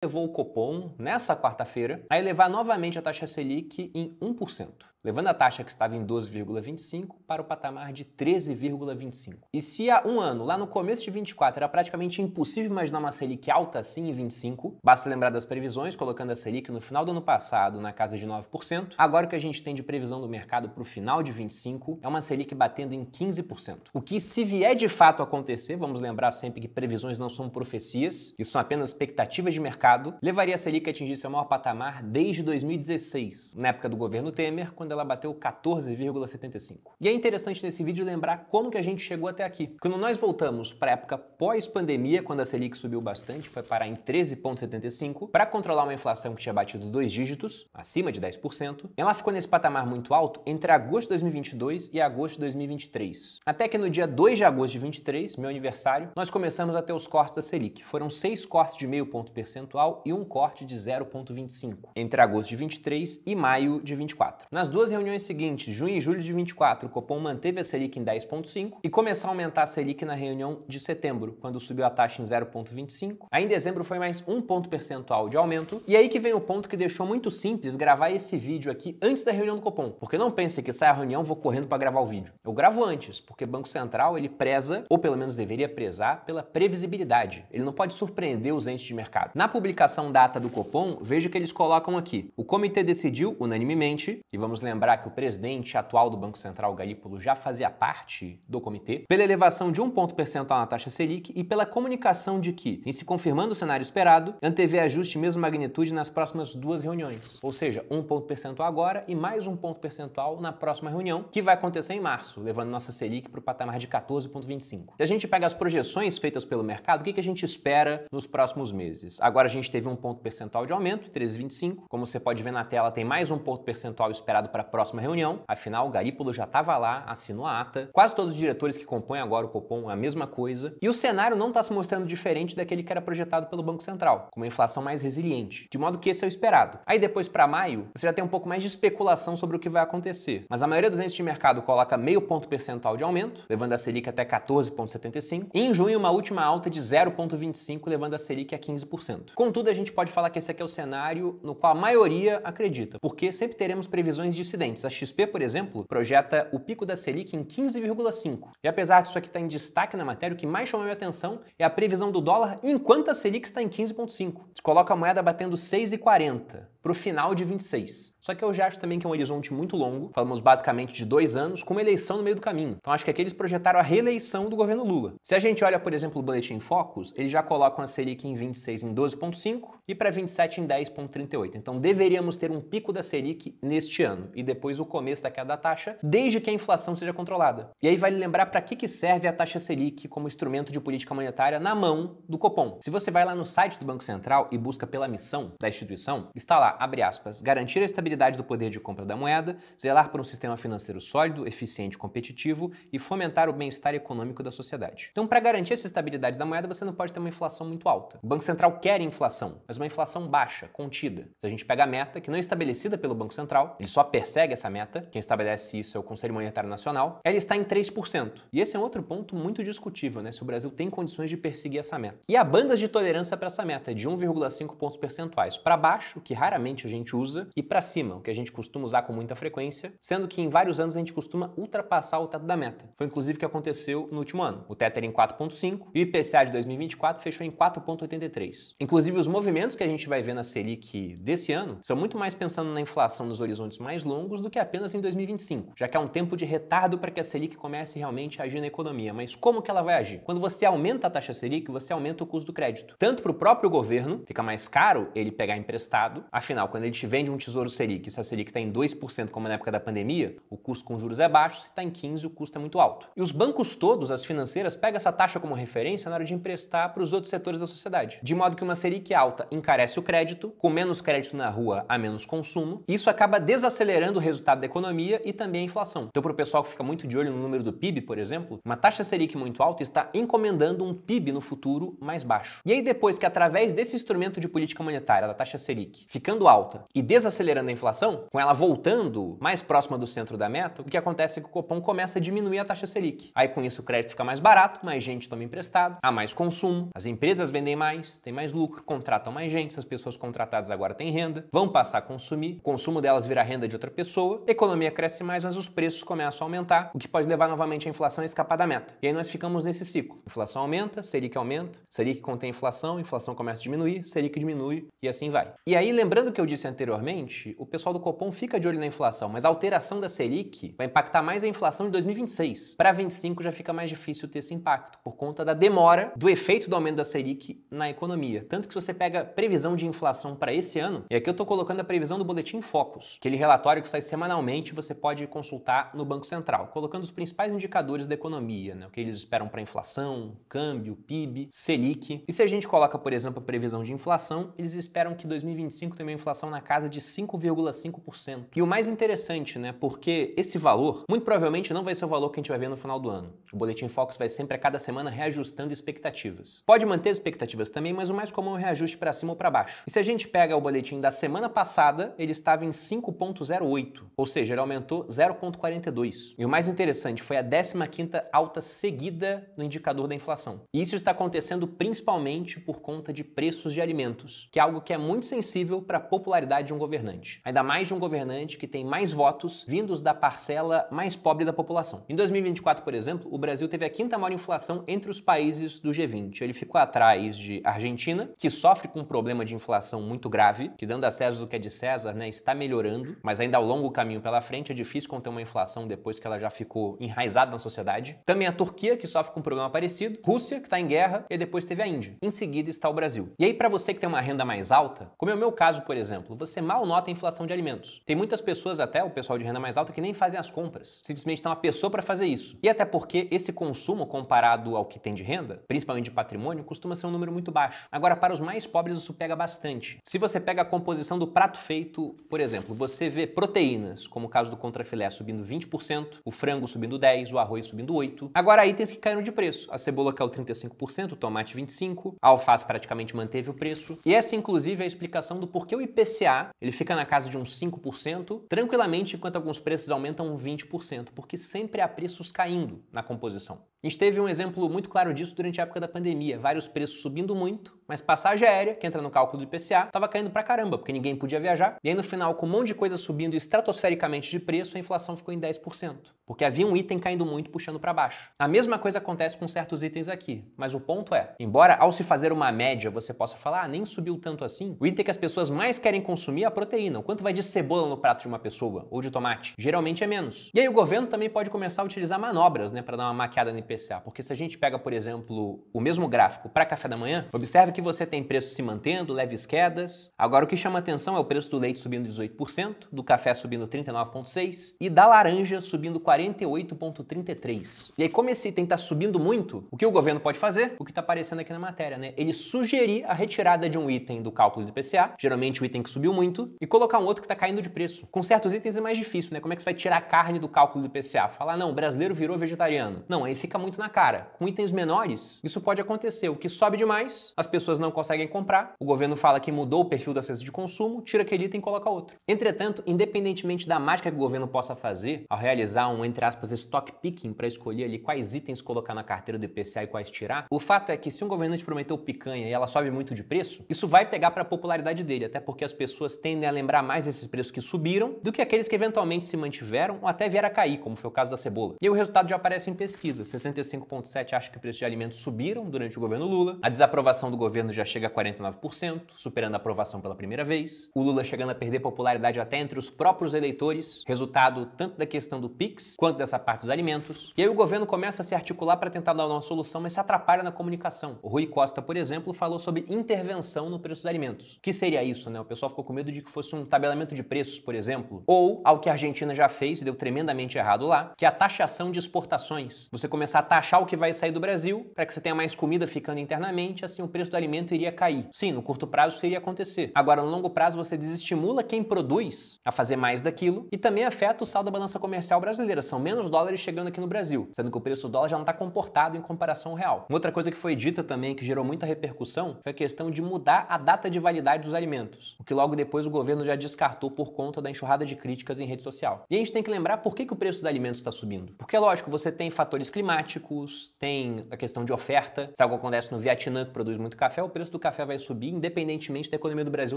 levou o Copom, nessa quarta-feira, a elevar novamente a taxa Selic em 1%, levando a taxa que estava em 12,25 para o patamar de 13,25. E se há um ano, lá no começo de 24, era praticamente impossível imaginar uma Selic alta assim em 25, basta lembrar das previsões, colocando a Selic no final do ano passado na casa de 9%, agora o que a gente tem de previsão do mercado para o final de 25 é uma Selic batendo em 15%. O que, se vier de fato acontecer, vamos lembrar sempre que previsões não são profecias, isso são apenas expectativas de mercado, levaria a Selic a atingir seu maior patamar desde 2016, na época do governo Temer, quando ela bateu 14,75. E é interessante nesse vídeo lembrar como que a gente chegou até aqui. Quando nós voltamos para a época pós-pandemia, quando a Selic subiu bastante, foi parar em 13,75, para controlar uma inflação que tinha batido 2 dígitos, acima de 10%, ela ficou nesse patamar muito alto entre agosto de 2022 e agosto de 2023. Até que no dia 2 de agosto de 2023, meu aniversário, nós começamos a ter os cortes da Selic. Foram 6 cortes de meio ponto percentual e um corte de 0,25 entre agosto de 23 e maio de 24. Nas duas reuniões seguintes, junho e julho de 24, o Copom manteve a Selic em 10,5 e começou a aumentar a Selic na reunião de setembro, quando subiu a taxa em 0,25. Aí em dezembro foi mais 1 ponto percentual de aumento. E aí que vem o ponto que deixou muito simples gravar esse vídeo aqui antes da reunião do Copom. Porque não pense que sai a reunião, vou correndo para gravar o vídeo. Eu gravo antes, porque o Banco Central ele preza, ou pelo menos deveria prezar, pela previsibilidade. Ele não pode surpreender os entes de mercado. Na publicação da ata do Copom, veja que eles colocam aqui: o comitê decidiu unanimemente, e vamos lembrar que o presidente atual do Banco Central, Galípolo, já fazia parte do comitê, pela elevação de 1 ponto percentual na taxa Selic e pela comunicação de que, em se confirmando o cenário esperado, antevê ajuste mesma magnitude nas próximas duas reuniões. Ou seja, 1 ponto percentual agora e mais 1 ponto percentual na próxima reunião, que vai acontecer em março, levando nossa Selic para o patamar de 14,25. Se a gente pega as projeções feitas pelo mercado, o que a gente espera nos próximos meses? Agora a gente teve 1 ponto percentual de aumento, 13,25. Como você pode ver na tela, tem mais 1 ponto percentual esperado para a próxima reunião. Afinal, o Galípolo já estava lá, assinou a ata. Quase todos os diretores que compõem agora o Copom a mesma coisa. E o cenário não está se mostrando diferente daquele que era projetado pelo Banco Central, com uma inflação mais resiliente. De modo que esse é o esperado. Aí depois, para maio, você já tem um pouco mais de especulação sobre o que vai acontecer. Mas a maioria dos entes de mercado coloca meio ponto percentual de aumento, levando a Selic até 14,75. E em junho, uma última alta de 0,25, levando a Selic a 15%. Contudo, a gente pode falar que esse aqui é o cenário no qual a maioria acredita, porque sempre teremos previsões dissidentes. A XP, por exemplo, projeta o pico da Selic em 15,5. E apesar disso aqui estar em destaque na matéria, o que mais chamou minha atenção é a previsão do dólar enquanto a Selic está em 15,5. Se coloca a moeda batendo 6,40 para o final de 26. Só que eu já acho também que é um horizonte muito longo, falamos basicamente de 2 anos, com uma eleição no meio do caminho. Então acho que aqui eles projetaram a reeleição do governo Lula. Se a gente olha, por exemplo, o Boletim Focus, eles já colocam a Selic em 26 em 12,5 e para 27 em 10,38. Então deveríamos ter um pico da Selic neste ano e depois o começo da queda da taxa, desde que a inflação seja controlada. E aí vale lembrar para que serve a taxa Selic como instrumento de política monetária na mão do Copom. Se você vai lá no site do Banco Central e busca pela missão da instituição, está lá, abre aspas, garantir a estabilidade do poder de compra da moeda, zelar por um sistema financeiro sólido, eficiente e competitivo e fomentar o bem-estar econômico da sociedade. Então, para garantir essa estabilidade da moeda, você não pode ter uma inflação muito alta. O Banco Central quer inflação, mas uma inflação baixa, contida. Se a gente pega a meta, que não é estabelecida pelo Banco Central, ele só persegue essa meta, quem estabelece isso é o Conselho Monetário Nacional, ela está em 3%. E esse é um outro ponto muito discutível, né? Se o Brasil tem condições de perseguir essa meta. E há bandas de tolerância para essa meta, de 1,5 pontos percentuais para baixo, que raramente a gente usa, e para cima, o que a gente costuma usar com muita frequência, sendo que em vários anos a gente costuma ultrapassar o teto da meta. Foi inclusive o que aconteceu no último ano. O teto era em 4,5 e o IPCA de 2024 fechou em 4,83. Inclusive os movimentos que a gente vai ver na Selic desse ano são muito mais pensando na inflação nos horizontes mais longos do que apenas em 2025, já que há um tempo de retardo para que a Selic comece realmente a agir na economia. Mas como que ela vai agir? Quando você aumenta a taxa Selic, você aumenta o custo do crédito. Tanto para o próprio governo, fica mais caro ele pegar emprestado, afinal, quando a gente vende um tesouro Selic, se a Selic está em 2%, como na época da pandemia, o custo com juros é baixo, se está em 15%, o custo é muito alto. E os bancos todos, as financeiras, pegam essa taxa como referência na hora de emprestar para os outros setores da sociedade. De modo que uma Selic alta encarece o crédito, com menos crédito na rua, há menos consumo, e isso acaba desacelerando acelerando o resultado da economia e também a inflação. Então, para o pessoal que fica muito de olho no número do PIB, por exemplo, uma taxa Selic muito alta está encomendando um PIB no futuro mais baixo. E aí, depois que através desse instrumento de política monetária, da taxa Selic, ficando alta e desacelerando a inflação, com ela voltando mais próxima do centro da meta, o que acontece é que o Copom começa a diminuir a taxa Selic. Aí, com isso, o crédito fica mais barato, mais gente toma emprestado, há mais consumo, as empresas vendem mais, tem mais lucro, contratam mais gente, as pessoas contratadas agora têm renda, vão passar a consumir, o consumo delas vira renda de outra pessoa, a economia cresce mais, mas os preços começam a aumentar, o que pode levar novamente a inflação a escapar da meta. E aí nós ficamos nesse ciclo. Inflação aumenta, Selic contém inflação começa a diminuir, Selic diminui e assim vai. E aí, lembrando o que eu disse anteriormente, o pessoal do Copom fica de olho na inflação, mas a alteração da Selic vai impactar mais a inflação de 2026. Para 2025 já fica mais difícil ter esse impacto, por conta da demora do efeito do aumento da Selic na economia. Tanto que se você pega previsão de inflação para esse ano, e aqui eu estou colocando a previsão do Boletim Focus, aquele relatório que sai semanalmente, você pode consultar no Banco Central, colocando os principais indicadores da economia, né? O que eles esperam para inflação, câmbio, PIB, Selic. E se a gente coloca, por exemplo, a previsão de inflação, eles esperam que 2025 tenha uma inflação na casa de 5,5%. E o mais interessante, né? Porque esse valor, muito provavelmente não vai ser o valor que a gente vai ver no final do ano. O Boletim Focus vai sempre a cada semana reajustando expectativas. Pode manter expectativas também, mas o mais comum é o reajuste para cima ou para baixo. E se a gente pega o boletim da semana passada, ele estava em 5,08, ou seja, ele aumentou 0,42. E o mais interessante, foi a 15ª alta seguida no indicador da inflação. E isso está acontecendo principalmente por conta de preços de alimentos, que é algo que é muito sensível para a popularidade de um governante. Ainda mais de um governante que tem mais votos vindos da parcela mais pobre da população. Em 2024, por exemplo, o Brasil teve a 5ª maior inflação entre os países do G20. Ele ficou atrás de Argentina, que sofre com um problema de inflação muito grave, que dando a César o que é de César, né, está melhorando, mas ainda há um longo caminho pela frente, é difícil conter uma inflação depois que ela já ficou enraizada na sociedade. Também a Turquia, que sofre com um problema parecido, Rússia, que está em guerra, e depois teve a Índia. Em seguida está o Brasil. E aí, para você que tem uma renda mais alta, como é o meu caso, por exemplo, você mal nota a inflação de alimentos. Tem muitas pessoas, até o pessoal de renda mais alta, que nem fazem as compras. Simplesmente tem uma pessoa para fazer isso. E até porque esse consumo, comparado ao que tem de renda, principalmente de patrimônio, costuma ser um número muito baixo. Agora, para os mais pobres, isso pega bastante. Se você pega a composição do prato feito, por exemplo, você vê proteínas, como o caso do contrafilé, subindo 20%, o frango subindo 10%, o arroz subindo 8%. Agora, itens que caíram de preço. A cebola caiu 35%, o tomate 25%, a alface praticamente manteve o preço. E essa, inclusive, é a explicação do porquê o IPCA ele fica na casa de uns 5%, tranquilamente, enquanto alguns preços aumentam 20%, porque sempre há preços caindo na composição. A gente teve um exemplo muito claro disso durante a época da pandemia. Vários preços subindo muito, mas passagem aérea, que entra no cálculo do IPCA, estava caindo pra caramba, porque ninguém podia viajar. E aí no final, com um monte de coisa subindo estratosfericamente de preço, a inflação ficou em 10%. Porque havia um item caindo muito, puxando para baixo. A mesma coisa acontece com certos itens aqui. Mas o ponto é, embora ao se fazer uma média, você possa falar, nem subiu tanto assim, o item que as pessoas mais querem consumir é a proteína. O quanto vai de cebola no prato de uma pessoa, ou de tomate? Geralmente é menos. E aí o governo também pode começar a utilizar manobras, né, para dar uma maquiada no IPCA. Porque se a gente pega, por exemplo, o mesmo gráfico para café da manhã, observe que você tem preços se mantendo, leves quedas. Agora o que chama atenção é o preço do leite subindo 18%, do café subindo 39,6% e da laranja subindo 48,33%. E aí, como esse item está subindo muito, o que o governo pode fazer? O que está aparecendo aqui na matéria, né? Ele sugerir a retirada de um item do cálculo do IPCA, geralmente o item que subiu muito, e colocar um outro que está caindo de preço. Com certos itens é mais difícil, né? Como é que você vai tirar a carne do cálculo do IPCA? Falar, não, o brasileiro virou vegetariano. Não, aí fica muito na cara. Com itens menores, isso pode acontecer. O que sobe demais, as pessoas não conseguem comprar, o governo fala que mudou o perfil da cesta de consumo, tira aquele item e coloca outro. Entretanto, independentemente da mágica que o governo possa fazer ao realizar um, entre aspas, stock picking para escolher ali quais itens colocar na carteira do IPCA e quais tirar, o fato é que se um governante prometeu picanha e ela sobe muito de preço, isso vai pegar para a popularidade dele, até porque as pessoas tendem a lembrar mais desses preços que subiram do que aqueles que eventualmente se mantiveram ou até vieram a cair, como foi o caso da cebola. E aí o resultado já aparece em pesquisa. 65,7% acha que o preço de alimentos subiram durante o governo Lula. A desaprovação do governo já chega a 49%, superando a aprovação pela primeira vez. O Lula chegando a perder popularidade até entre os próprios eleitores, resultado tanto da questão do PIX quanto dessa parte dos alimentos. E aí o governo começa a se articular para tentar dar uma solução, mas se atrapalha na comunicação. O Rui Costa, por exemplo, falou sobre intervenção no preço dos alimentos. O que seria isso, né? O pessoal ficou com medo de que fosse um tabelamento de preços, por exemplo, ou algo que a Argentina já fez e deu tremendamente errado lá, que é a taxação de exportações. Você começar começar a taxar o que vai sair do Brasil, para que você tenha mais comida ficando internamente, assim o preço do alimento iria cair. Sim, no curto prazo isso iria acontecer. Agora, no longo prazo, você desestimula quem produz a fazer mais daquilo e também afeta o saldo da balança comercial brasileira. São menos dólares chegando aqui no Brasil, sendo que o preço do dólar já não está comportado em comparação ao real. Uma outra coisa que foi dita também, que gerou muita repercussão, foi a questão de mudar a data de validade dos alimentos, o que logo depois o governo já descartou por conta da enxurrada de críticas em rede social. E a gente tem que lembrar por que o preço dos alimentos está subindo. Porque, lógico, você tem fatores climáticos, tem a questão de oferta. Se algo acontece no Vietnã, que produz muito café, o preço do café vai subir, independentemente da economia do Brasil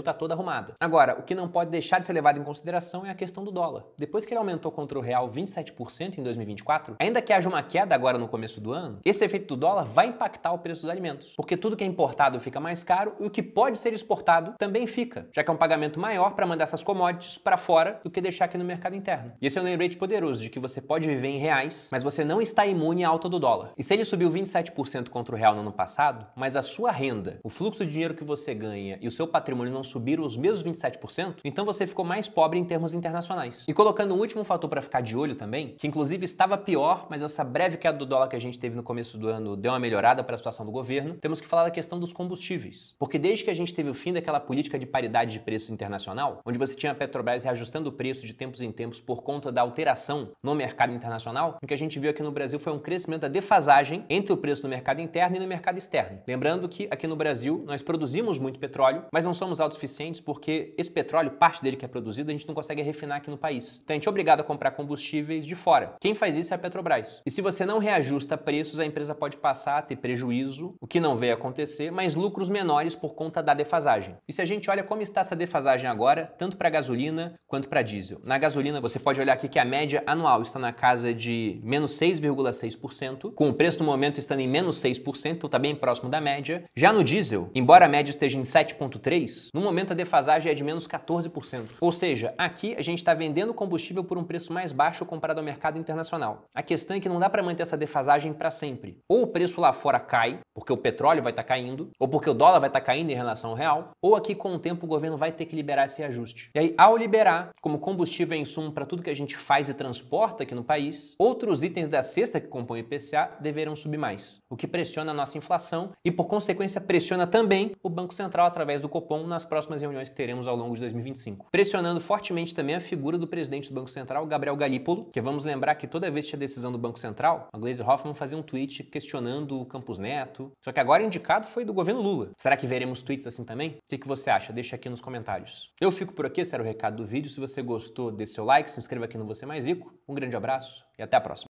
estar toda arrumada. Agora, o que não pode deixar de ser levado em consideração é a questão do dólar. Depois que ele aumentou contra o real 27% em 2024, ainda que haja uma queda agora no começo do ano, esse efeito do dólar vai impactar o preço dos alimentos. Porque tudo que é importado fica mais caro e o que pode ser exportado também fica, já que é um pagamento maior para mandar essas commodities para fora do que deixar aqui no mercado interno. E esse é um lembrete poderoso de que você pode viver em reais, mas você não está imune à alta do dólar. E se ele subiu 27% contra o real no ano passado, mas a sua renda, o fluxo de dinheiro que você ganha e o seu patrimônio não subiram os mesmos 27%, então você ficou mais pobre em termos internacionais. E colocando um último fator para ficar de olho também, que inclusive estava pior, mas essa breve queda do dólar que a gente teve no começo do ano deu uma melhorada para a situação do governo, temos que falar da questão dos combustíveis. Porque desde que a gente teve o fim daquela política de paridade de preços internacional, onde você tinha a Petrobras reajustando o preço de tempos em tempos por conta da alteração no mercado internacional, o que a gente viu aqui no Brasil foi um crescimento da defasagem entre o preço no mercado interno e no mercado externo. Lembrando que aqui no Brasil nós produzimos muito petróleo, mas não somos autossuficientes porque esse petróleo, parte dele que é produzido, a gente não consegue refinar aqui no país. Então a gente é obrigado a comprar combustíveis de fora. Quem faz isso é a Petrobras. E se você não reajusta preços, a empresa pode passar a ter prejuízo, o que não veio acontecer, mas lucros menores por conta da defasagem. E se a gente olha como está essa defasagem agora, tanto para gasolina quanto para diesel. Na gasolina, você pode olhar aqui que a média anual está na casa de menos 6,6%, com o preço no momento estando em menos 6%, então está bem próximo da média. Já no diesel, embora a média esteja em 7,3%, no momento a defasagem é de menos 14%. Ou seja, aqui a gente está vendendo combustível por um preço mais baixo comparado ao mercado internacional. A questão é que não dá para manter essa defasagem para sempre. Ou o preço lá fora cai, porque o petróleo vai estar caindo, ou porque o dólar vai estar caindo em relação ao real, ou aqui com o tempo o governo vai ter que liberar esse reajuste. E aí, ao liberar, como combustível é insumo para tudo que a gente faz e transporta aqui no país, outros itens da cesta que compõem o IPCA deverão subir mais, o que pressiona a nossa inflação e, por consequência, pressiona também o Banco Central através do Copom nas próximas reuniões que teremos ao longo de 2025. Pressionando fortemente também a figura do presidente do Banco Central, Gabriel Galípolo, que vamos lembrar que toda vez que tinha decisão do Banco Central, a Gleisi Hoffmann fazia um tweet questionando o Campos Neto, só que agora o indicado foi do governo Lula. Será que veremos tweets assim também? O que você acha? Deixa aqui nos comentários. Eu fico por aqui, esse era o recado do vídeo. Se você gostou, dê seu like, se inscreva aqui no Você Mais Rico. Um grande abraço e até a próxima.